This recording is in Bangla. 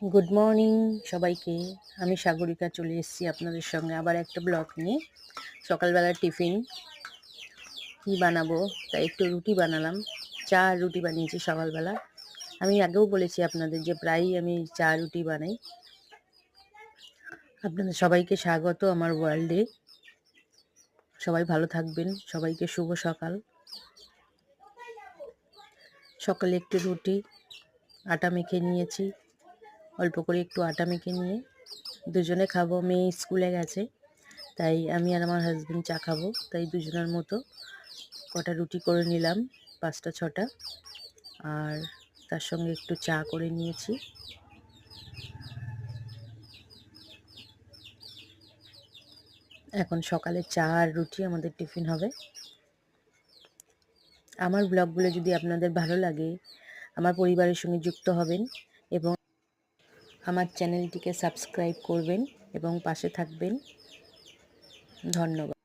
গুড মর্নিং সবাইকে। আমি সাগরিকা চলে এসেছি আপনাদের সঙ্গে আবার একটা ব্লগ নিয়ে। সকালবেলার টিফিন কি বানাবো, তাই একটু রুটি বানালাম। চা আর রুটি বানিয়েছি সকালবেলা। আমি আগেও বলেছি আপনাদের যে প্রায়ই আমি চা রুটি বানাই। আপনাদের সবাইকে স্বাগত আমার ওয়ার্ল্ডে। সবাই ভালো থাকবেন, সবাইকে শুভ সকাল। সকালে একটু রুটি আটা মেখে নিয়েছি, অল্প করে একটু আটা মেখে নিয়ে দুজনে খাবো। মেয়ে স্কুলে গেছে, তাই আমি আর আমার হাজব্যান্ড চা খাবো। তাই দুজনের মতো কটা রুটি করে নিলাম, 5টা 6টা, আর তার সঙ্গে একটু চা করে নিয়েছি। এখন সকালে চা আর রুটি আমাদের টিফিন হবে। আমার ব্লগগুলো যদি আপনাদের ভালো লাগে, আমার পরিবারের সঙ্গে যুক্ত হবেন এবং আমার চ্যানেলটিকে সাবস্ক্রাইব করবেন এবং পাশে থাকবেন। ধন্যবাদ।